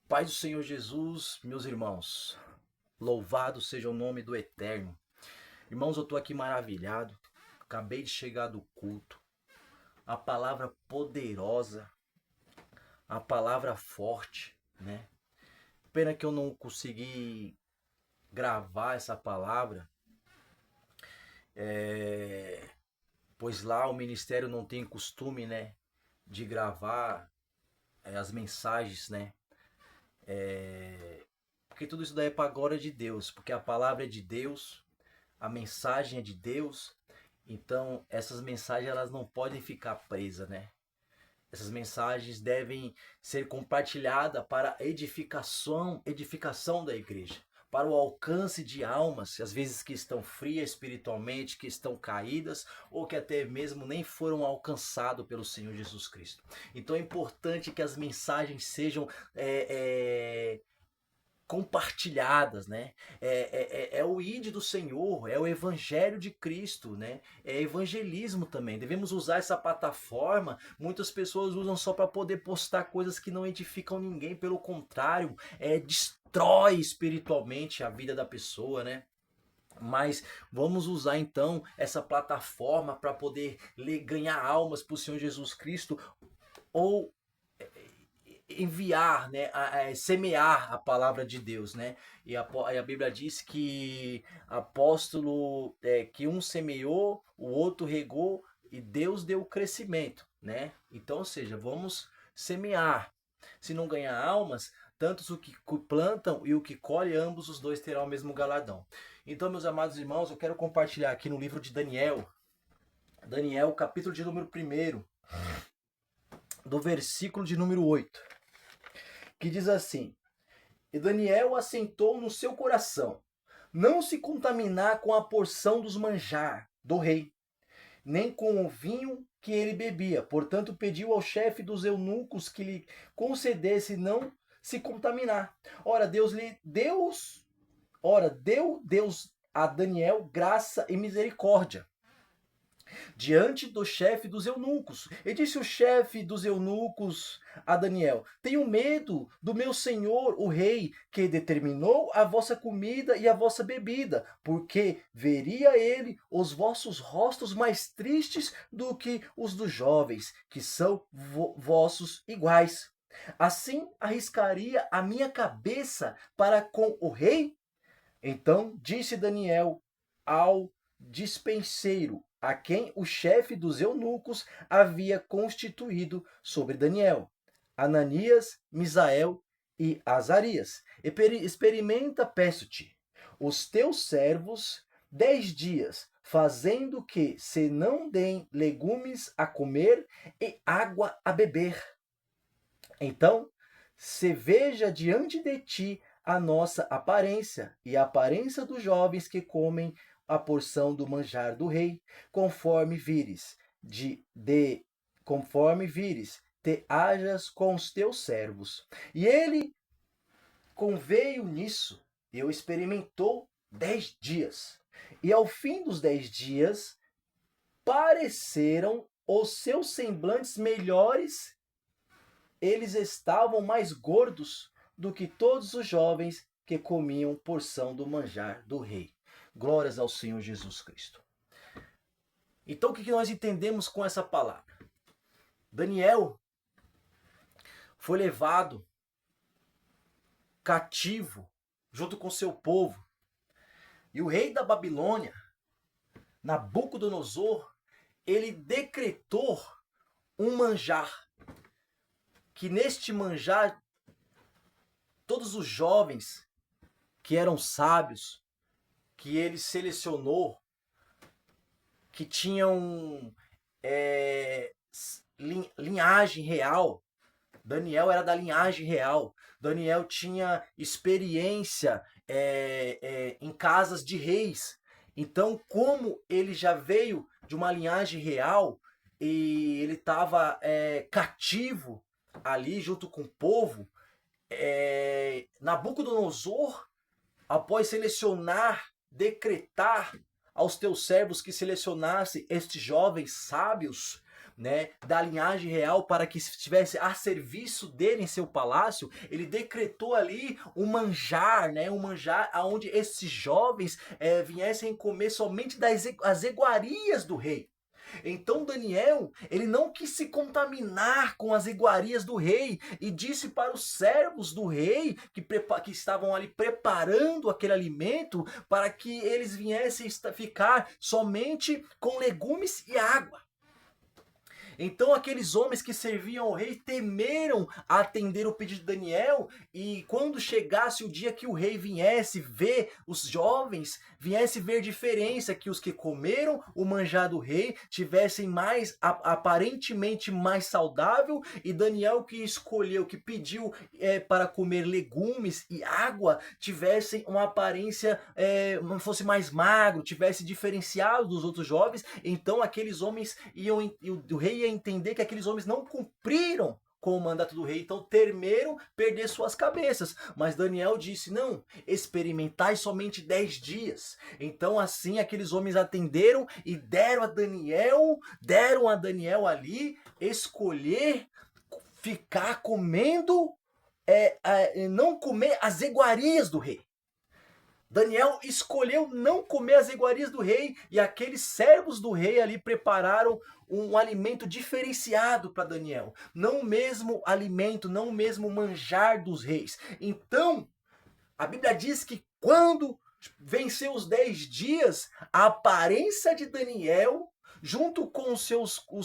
Paz do Senhor Jesus, meus irmãos, louvado seja o nome do Eterno. Irmãos, eu estou aqui maravilhado, acabei de chegar do culto, a palavra poderosa, a palavra forte, né? Pena que eu não consegui gravar essa palavra, pois lá o ministério não tem costume, né, de gravar as mensagens, né? Porque tudo isso daí é para a glória de Deus, porque a palavra é de Deus, a mensagem é de Deus, então essas mensagens elas não podem ficar presas, né? Essas mensagens devem ser compartilhadas para edificação da igreja, para o alcance de almas, às vezes que estão frias espiritualmente, que estão caídas ou que até mesmo nem foram alcançados pelo Senhor Jesus Cristo. Então é importante que as mensagens sejam compartilhadas, né? É o ID do Senhor, é o Evangelho de Cristo, né? É evangelismo também. Devemos usar essa plataforma. Muitas pessoas usam só para poder postar coisas que não edificam ninguém, pelo contrário, destrói espiritualmente a vida da pessoa, né? Mas vamos usar então essa plataforma para poder ganhar almas para o Senhor Jesus Cristo ou enviar, né, semear a palavra de Deus, né? E a Bíblia diz que apóstolo que um semeou, o outro regou e Deus deu o crescimento, né? Então, ou seja, vamos semear. Se não ganhar almas, tantos o que plantam e o que colhe, ambos os dois terão o mesmo galardão. Então, meus amados irmãos, eu quero compartilhar aqui no livro de Daniel, Daniel, capítulo de número 1, do versículo de número 8, que diz assim: E Daniel assentou no seu coração não se contaminar com a porção dos manjar do rei, nem com o vinho que ele bebia. Portanto, pediu ao chefe dos eunucos que lhe concedesse não se contaminar. Ora, deu Deus a Daniel graça e misericórdia diante do chefe dos eunucos. E disse o chefe dos eunucos a Daniel: Tenho medo do meu senhor, o rei, que determinou a vossa comida e a vossa bebida, porque veria ele os vossos rostos mais tristes do que os dos jovens, que são vossos iguais. Assim arriscaria a minha cabeça para com o rei? Então disse Daniel ao dispenseiro, a quem o chefe dos eunucos havia constituído sobre Daniel: Ananias, Misael e Azarias. Experimenta, peço-te, os teus servos 10 dias, fazendo que se não deem legumes a comer e água a beber. Então, se veja diante de ti a nossa aparência e a aparência dos jovens que comem a porção do manjar do rei, conforme vires, conforme vires, te hajas com os teus servos. E ele conveio nisso, e o experimentou 10 dias. E ao fim dos 10 dias, pareceram os seus semblantes melhores, eles estavam mais gordos do que todos os jovens que comiam porção do manjar do rei. Glórias ao Senhor Jesus Cristo. Então, o que nós entendemos com essa palavra? Daniel foi levado cativo junto com seu povo. E o rei da Babilônia, Nabucodonosor, ele decretou um manjar, que neste manjar todos os jovens que eram sábios, que ele selecionou, que tinham linhagem real. Daniel era da linhagem real. Daniel tinha experiência em casas de reis. Então, como ele já veio de uma linhagem real e ele estava cativo ali junto com o povo, Nabucodonosor, após selecionar, decretar aos teus servos que selecionasse estes jovens sábios né, da linhagem real para que estivesse a serviço dele em seu palácio, ele decretou ali um manjar, né, um manjar onde esses jovens viessem comer somente as iguarias do rei. Então Daniel, ele não quis se contaminar com as iguarias do rei e disse para os servos do rei que estavam ali preparando aquele alimento para que eles viessem ficar somente com legumes e água. Então aqueles homens que serviam ao rei temeram atender o pedido de Daniel, e quando chegasse o dia que o rei viesse ver os jovens, viesse ver diferença, que os que comeram o manjar do rei tivessem mais, aparentemente mais saudável, e Daniel que escolheu, que pediu para comer legumes e água, tivessem uma aparência, não fosse mais magro, tivesse diferenciado dos outros jovens. Então aqueles homens o rei ia entender que aqueles homens não cumpriram com o mandato do rei, então temeram perder suas cabeças. Mas Daniel disse: não, experimentai somente 10 dias. Então assim aqueles homens atenderam e deram a Daniel ali escolher ficar comendo, não comer as iguarias do rei. Daniel escolheu não comer as iguarias do rei, e aqueles servos do rei ali prepararam um alimento diferenciado para Daniel. Não o mesmo alimento, não o mesmo manjar dos reis. Então, a Bíblia diz que quando venceu os 10 dias, a aparência de Daniel, junto com os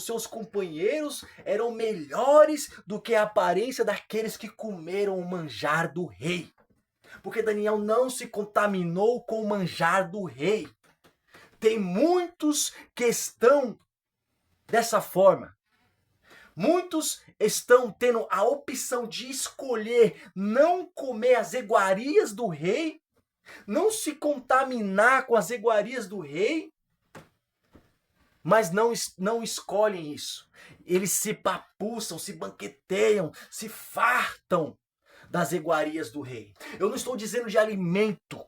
seus companheiros, eram melhores do que a aparência daqueles que comeram o manjar do rei. Porque Daniel não se contaminou com o manjar do rei. Tem muitos que estão dessa forma. Muitos estão tendo a opção de escolher não comer as iguarias do rei, não se contaminar com as iguarias do rei, mas não escolhem isso. Eles se papuçam, se banqueteiam, se fartam das iguarias do rei. Eu não estou dizendo de alimento.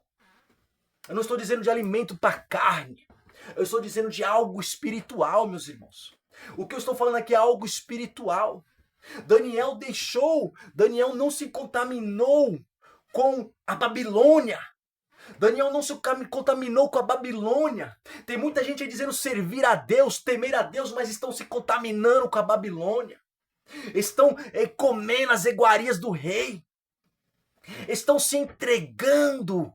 Eu não estou dizendo de alimento para carne. Eu estou dizendo de algo espiritual, meus irmãos. O que eu estou falando aqui é algo espiritual. Daniel não se contaminou com a Babilônia. Daniel não se contaminou com a Babilônia. Tem muita gente aí dizendo servir a Deus, temer a Deus, mas estão se contaminando com a Babilônia. Estão comendo as iguarias do rei. Estão se entregando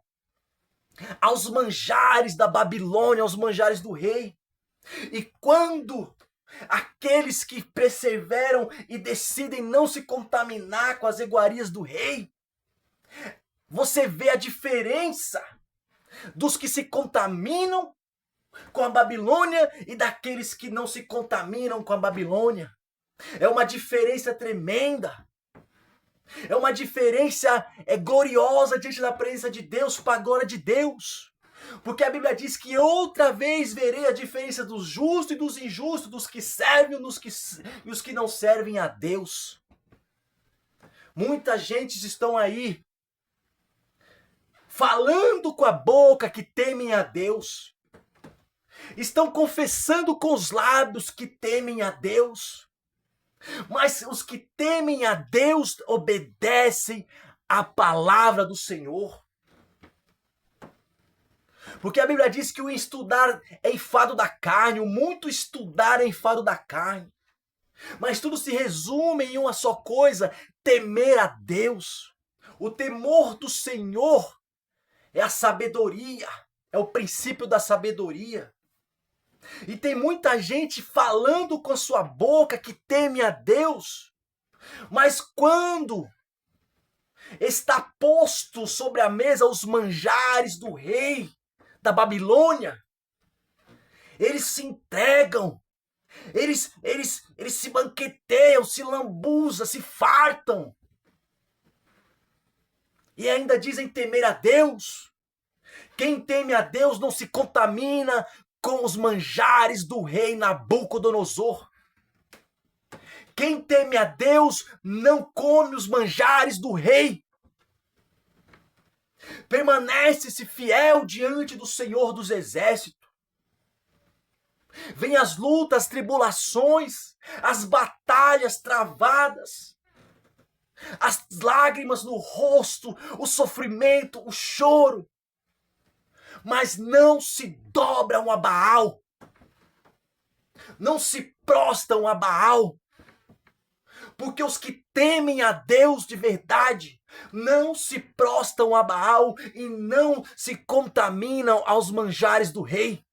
aos manjares da Babilônia, aos manjares do rei. E quando aqueles que perseveram e decidem não se contaminar com as iguarias do rei, você vê a diferença dos que se contaminam com a Babilônia e daqueles que não se contaminam com a Babilônia. É uma diferença tremenda. É uma diferença gloriosa diante da presença de Deus, para a glória de Deus. Porque a Bíblia diz que outra vez verei a diferença dos justos e dos injustos, dos que servem e os que não servem a Deus. Muita gente estão aí falando com a boca que temem a Deus. Estão confessando com os lábios que temem a Deus. Mas os que temem a Deus obedecem à palavra do Senhor. Porque a Bíblia diz que o estudar é enfado da carne, o muito estudar é enfado da carne. Mas tudo se resume em uma só coisa: temer a Deus. O temor do Senhor é a sabedoria, é o princípio da sabedoria. E tem muita gente falando com a sua boca que teme a Deus, mas quando está posto sobre a mesa os manjares do rei da Babilônia, eles se entregam, eles se banqueteiam, se lambuzam, se fartam. E ainda dizem temer a Deus. Quem teme a Deus não se contamina com os manjares do rei Nabucodonosor. Quem teme a Deus não come os manjares do rei. Permanece-se fiel diante do Senhor dos Exércitos. Vem as lutas, as tribulações, as batalhas travadas, as lágrimas no rosto, o sofrimento, o choro. Mas não se dobram a Baal. Não se prostram a Baal. Porque os que temem a Deus de verdade não se prostram a Baal e não se contaminam aos manjares do rei.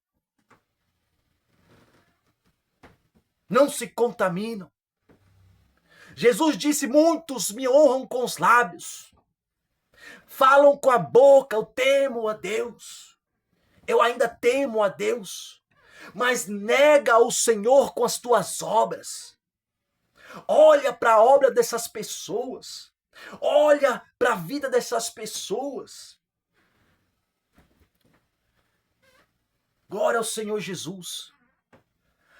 Não se contaminam. Jesus disse: muitos me honram com os lábios, falam com a boca, eu temo a Deus, eu ainda temo a Deus, mas nega o Senhor com as tuas obras. Olha para a obra dessas pessoas, olha para a vida dessas pessoas. Glória ao Senhor Jesus.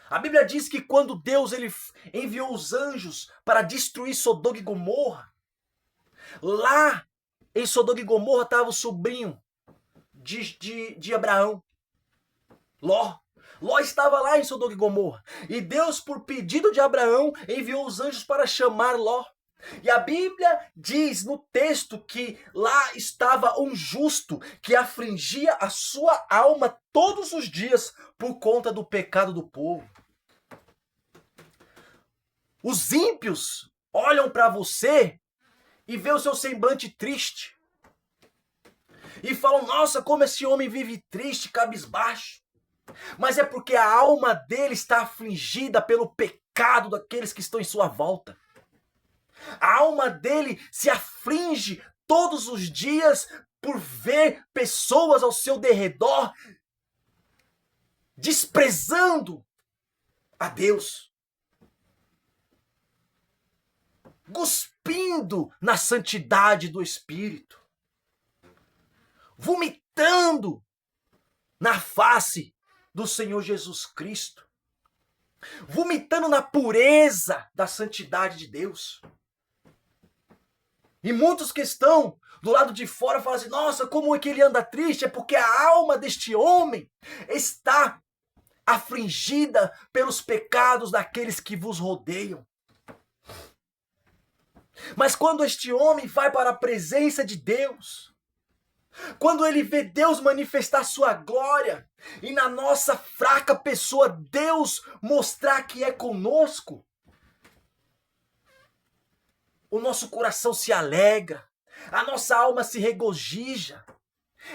A Bíblia diz que quando Deus ele enviou os anjos para destruir Sodoma e Gomorra, lá em Sodoma e Gomorra estava o sobrinho de Abraão, Ló. Ló estava lá em Sodoma e Gomorra. E Deus, por pedido de Abraão, enviou os anjos para chamar Ló. E a Bíblia diz no texto que lá estava um justo que afligia a sua alma todos os dias por conta do pecado do povo. Os ímpios olham para você e vê o seu semblante triste. E falam: nossa, como esse homem vive triste, cabisbaixo. Mas é porque a alma dele está afligida pelo pecado daqueles que estão em sua volta. A alma dele se aflige todos os dias por ver pessoas ao seu derredor desprezando a Deus, cuspindo na santidade do Espírito, vomitando na face do Senhor Jesus Cristo, vomitando na pureza da santidade de Deus. E muitos que estão do lado de fora falam assim: nossa, como é que ele anda triste? É porque a alma deste homem está afligida pelos pecados daqueles que vos rodeiam. Mas quando este homem vai para a presença de Deus, quando ele vê Deus manifestar sua glória e na nossa fraca pessoa Deus mostrar que é conosco, o nosso coração se alegra, a nossa alma se regozija.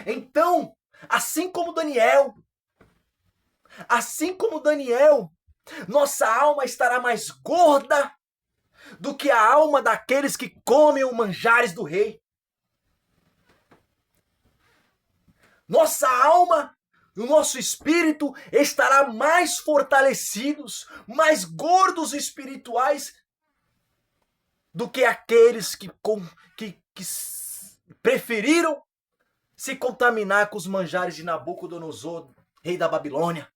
Então, assim como Daniel, nossa alma estará mais gorda do que a alma daqueles que comem os manjares do rei. Nossa alma, o nosso espírito estará mais fortalecidos, mais gordos espirituais do que aqueles que preferiram se contaminar com os manjares de Nabucodonosor, rei da Babilônia.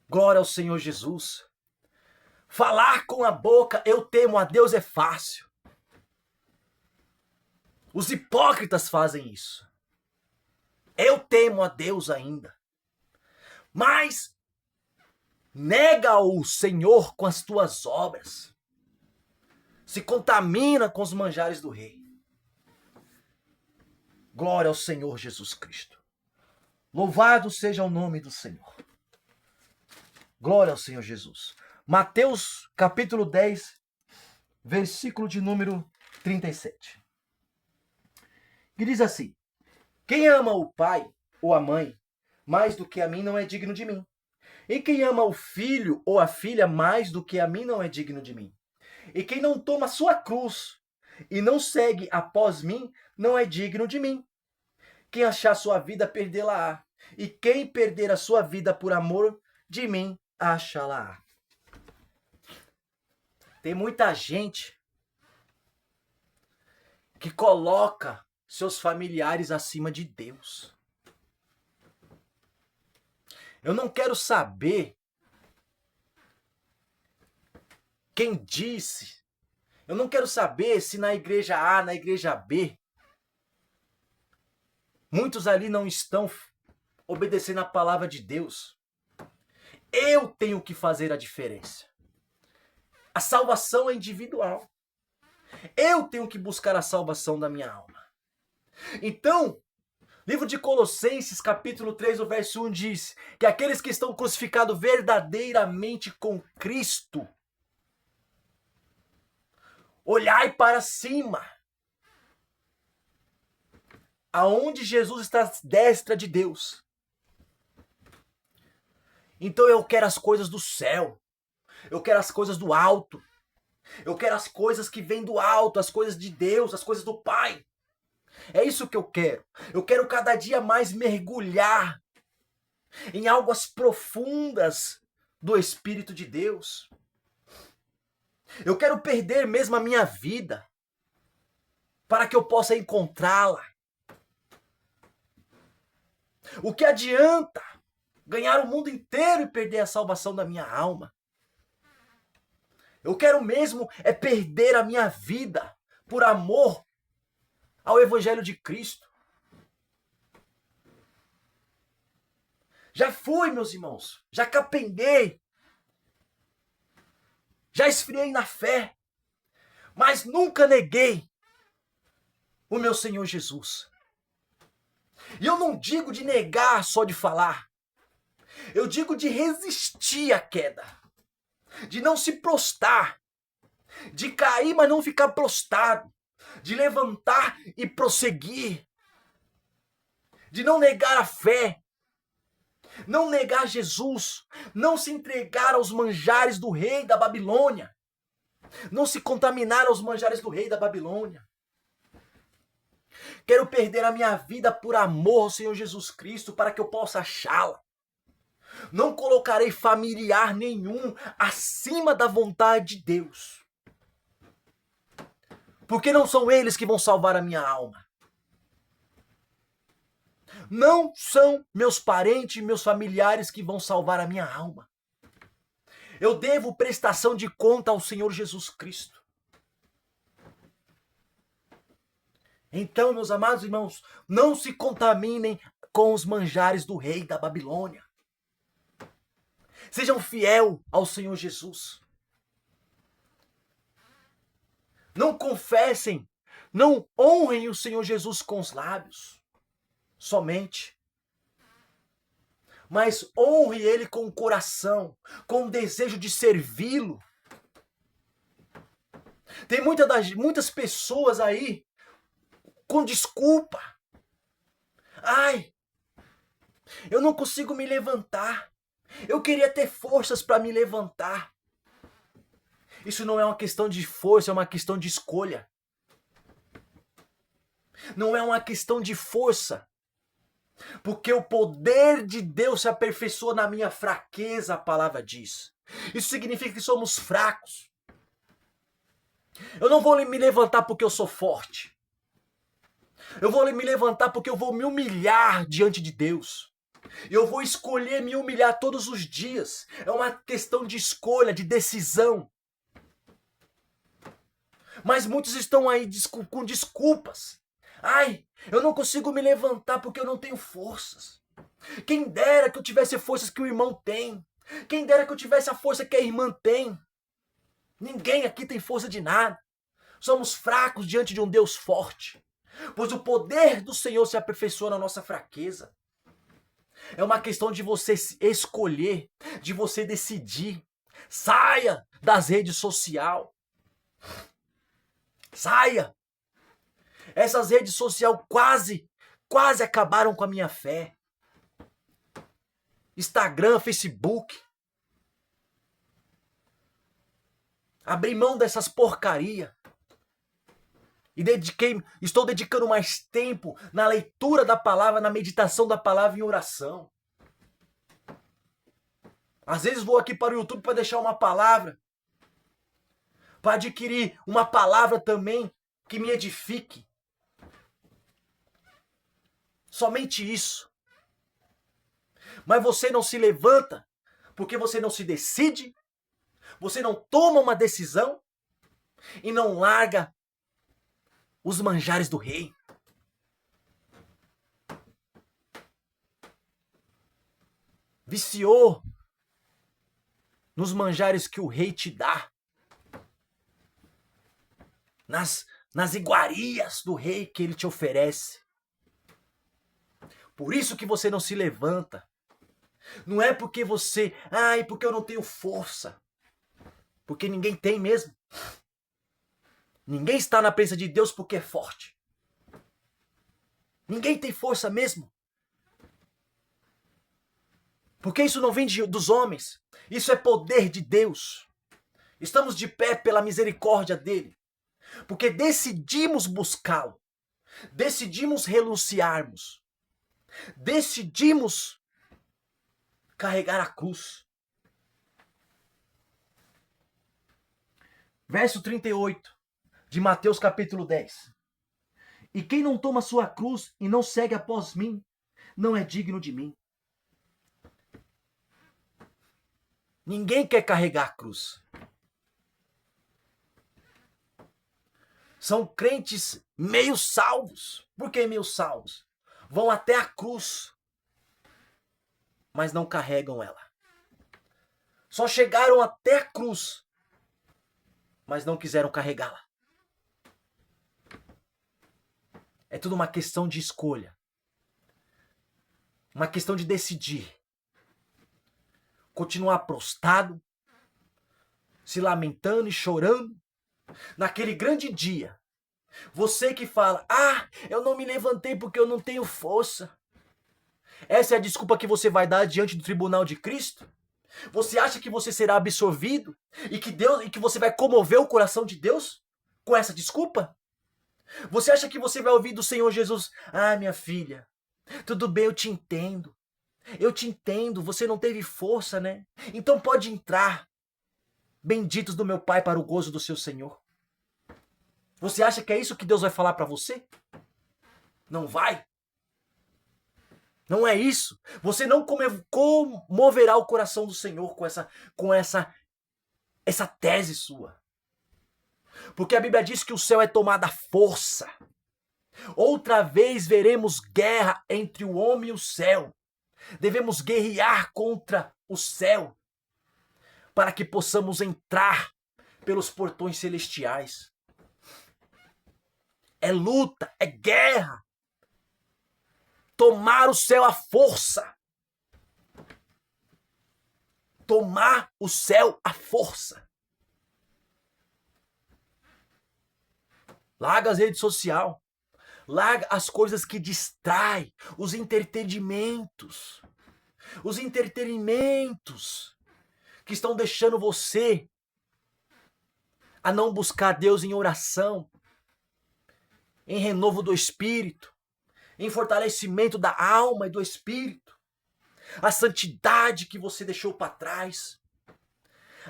Glória ao Senhor Jesus. Falar com a boca, eu temo a Deus, é fácil. Os hipócritas fazem isso. Eu temo a Deus ainda. Mas nega o Senhor com as tuas obras. Se contamina com os manjares do rei. Glória ao Senhor Jesus Cristo. Louvado seja o nome do Senhor. Glória ao Senhor Jesus. Mateus capítulo 10, versículo de número 37. Que diz assim: quem ama o pai ou a mãe mais do que a mim não é digno de mim. E quem ama o filho ou a filha mais do que a mim não é digno de mim. E quem não toma sua cruz e não segue após mim não é digno de mim. Quem achar sua vida, perdê-la-á. E quem perder a sua vida por amor de mim, achá-la-á. Tem muita gente que coloca seus familiares acima de Deus. Eu não quero saber quem disse. Eu não quero saber se na igreja A, na igreja B, muitos ali não estão obedecendo a palavra de Deus. Eu tenho que fazer a diferença. A salvação é individual. Eu tenho que buscar a salvação da minha alma. Então, livro de Colossenses, capítulo 3, o verso 1 diz que aqueles que estão crucificados verdadeiramente com Cristo, olhai para cima, aonde Jesus está à destra de Deus. Então eu quero as coisas do céu. Eu quero as coisas do alto. Eu quero as coisas que vêm do alto, as coisas de Deus, as coisas do Pai. É isso que eu quero. Eu quero cada dia mais mergulhar em águas profundas do Espírito de Deus. Eu quero perder mesmo a minha vida para que eu possa encontrá-la. O que adianta ganhar o mundo inteiro e perder a salvação da minha alma? Eu quero mesmo é perder a minha vida por amor ao Evangelho de Cristo. Já fui, meus irmãos, já capenguei, já esfriei na fé, mas nunca neguei o meu Senhor Jesus. E eu não digo de negar só de falar, eu digo de resistir à queda, de não se prostrar, de cair, mas não ficar prostrado, de levantar e prosseguir, de não negar a fé, não negar Jesus, não se entregar aos manjares do rei da Babilônia, não se contaminar aos manjares do rei da Babilônia. Quero perder a minha vida por amor ao Senhor Jesus Cristo, para que eu possa achá-la. Não colocarei familiar nenhum acima da vontade de Deus, porque não são eles que vão salvar a minha alma. Não são meus parentes e meus familiares que vão salvar a minha alma. Eu devo prestação de conta ao Senhor Jesus Cristo. Então, meus amados irmãos, não se contaminem com os manjares do rei da Babilônia. Sejam fiéis ao Senhor Jesus. Não confessem, não honrem o Senhor Jesus com os lábios somente, mas honre Ele com o coração, com o desejo de servi-lo. Tem muitas pessoas aí com desculpa. Ai, eu não consigo me levantar. Eu queria ter forças para me levantar. Isso não é uma questão de força, é uma questão de escolha. Não é uma questão de força. Porque o poder de Deus se aperfeiçoa na minha fraqueza, a palavra diz. Isso significa que somos fracos. Eu não vou me levantar porque eu sou forte. Eu vou me levantar porque eu vou me humilhar diante de Deus. Eu vou escolher me humilhar todos os dias. É uma questão de escolha, de decisão. Mas muitos estão aí com desculpas. Ai, eu não consigo me levantar porque eu não tenho forças. Quem dera que eu tivesse forças que o irmão tem. Quem dera que eu tivesse a força que a irmã tem. Ninguém aqui tem força de nada. Somos fracos diante de um Deus forte. Pois o poder do Senhor se aperfeiçoa na nossa fraqueza. É uma questão de você escolher, de você decidir. Saia das redes sociais. Saia. Essas redes sociais quase acabaram com a minha fé. Instagram, Facebook. Abri mão dessas porcaria. E estou dedicando mais tempo na leitura da palavra, na meditação da palavra e em oração. Às vezes vou aqui para o YouTube para deixar uma palavra. Para adquirir uma palavra também que me edifique. Somente isso. Mas você não se levanta porque você não se decide, você não toma uma decisão e não larga os manjares do rei. viciou nos manjares que o rei te dá, nas iguarias do rei que ele te oferece. Por isso que você não se levanta. Não é porque você, porque eu não tenho força. Porque ninguém tem mesmo. Ninguém está na presença de Deus porque é forte. Ninguém tem força mesmo. Porque isso não vem dos homens. Isso é poder de Deus. Estamos de pé pela misericórdia dele. Porque decidimos buscá-lo. Decidimos renunciarmos. Decidimos carregar a cruz. Verso 38 de Mateus capítulo 10. E quem não toma sua cruz e não segue após mim, não é digno de mim. Ninguém quer carregar a cruz. São crentes meio salvos. Por que meio salvos? Vão até a cruz, mas não carregam ela. Só chegaram até a cruz, mas não quiseram carregá-la. É tudo uma questão de escolha. Uma questão de decidir. Continuar prostrado, se lamentando e chorando. Naquele grande dia. Você que fala, eu não me levantei porque eu não tenho força. Essa é a desculpa que você vai dar diante do tribunal de Cristo? Você acha que você será absorvido e que você vai comover o coração de Deus com essa desculpa? Você acha que você vai ouvir do Senhor Jesus, minha filha, tudo bem, eu te entendo. Eu te entendo, você não teve força, né? Então pode entrar. Benditos do meu Pai para o gozo do seu Senhor. Você acha que é isso que Deus vai falar para você? Não vai. Não é isso. Você não comoverá o coração do Senhor com essa tese sua. Porque a Bíblia diz que o céu é tomado à força. Outra vez veremos guerra entre o homem e o céu. Devemos guerrear contra o céu para que possamos entrar pelos portões celestiais. É luta, é guerra. Tomar o céu à força. Tomar o céu à força. Larga as redes sociais. Larga as coisas que distraem. Os entretenimentos. Os entretenimentos que estão deixando você a não buscar Deus em oração, em renovo do espírito, em fortalecimento da alma e do espírito. A santidade que você deixou para trás.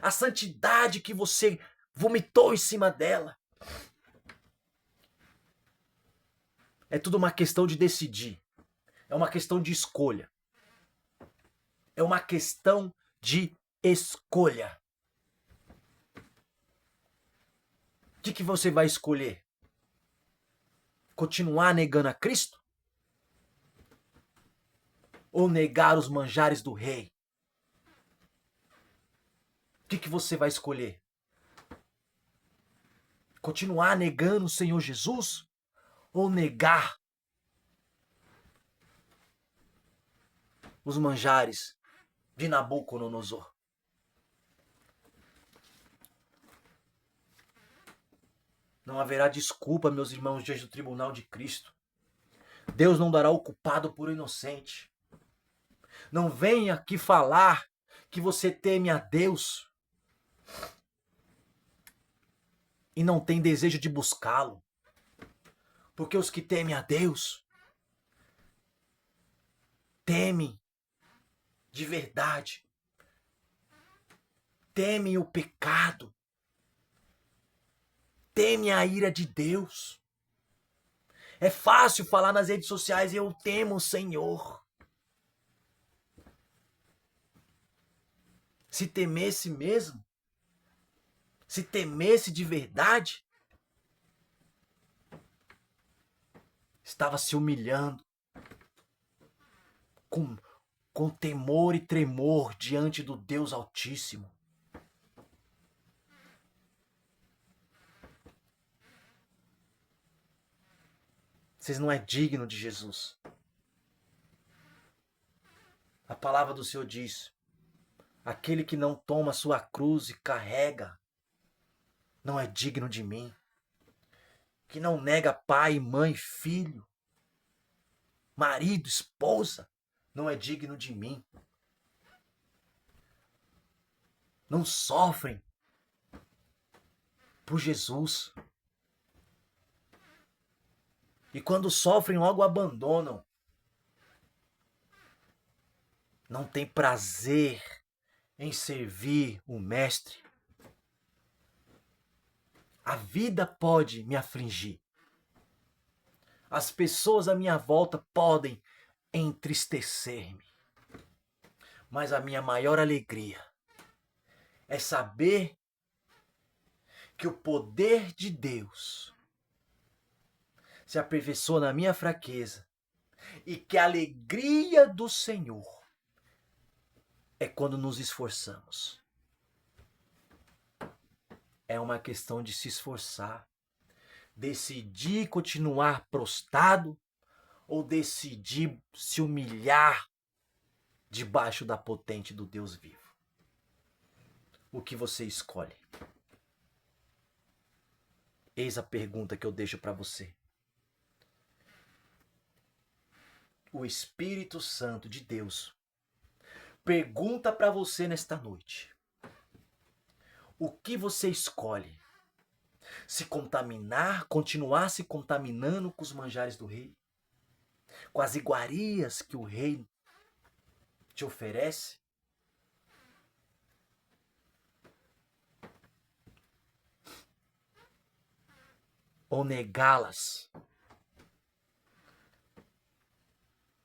A santidade que você vomitou em cima dela. É tudo uma questão de decidir. É uma questão de escolha. É uma questão de escolha. O que você vai escolher? Continuar negando a Cristo? Ou negar os manjares do rei? O que você vai escolher? Continuar negando o Senhor Jesus? Ou negar os manjares de Nabucodonosor? Não haverá desculpa, meus irmãos, diante do tribunal de Cristo. Deus não dará o culpado por inocente. Não venha aqui falar que você teme a Deus e não tem desejo de buscá-lo. Porque os que temem a Deus temem de verdade. Temem o pecado. Temem a ira de Deus. É fácil falar nas redes sociais, eu temo o Senhor. Se temesse mesmo, se temesse de verdade, estava se humilhando com com temor e tremor diante do Deus Altíssimo. Vocês não é digno de Jesus. A palavra do Senhor diz: aquele que não toma sua cruz e carrega, não é digno de mim. Que não nega pai, mãe, filho, marido, esposa, não é digno de mim. Não sofrem por Jesus. E quando sofrem, logo abandonam. Não tem prazer em servir o Mestre. A vida pode me afligir. As pessoas à minha volta podem entristecer-me. Mas a minha maior alegria é saber que o poder de Deus se aperfeiçoa na minha fraqueza e que a alegria do Senhor é quando nos esforçamos. É uma questão de se esforçar, decidir continuar prostrado ou decidir se humilhar debaixo da potente do Deus vivo. O que você escolhe? Eis a pergunta que eu deixo para você. O Espírito Santo de Deus pergunta para você nesta noite: o que você escolhe? Se contaminar, continuar se contaminando com os manjares do rei? Com as iguarias que o rei te oferece? Ou negá-las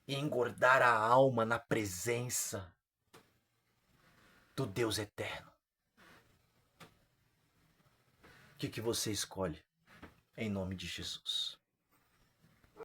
e engordar a alma na presença do Deus eterno? O que você escolhe? Em nome de Jesus.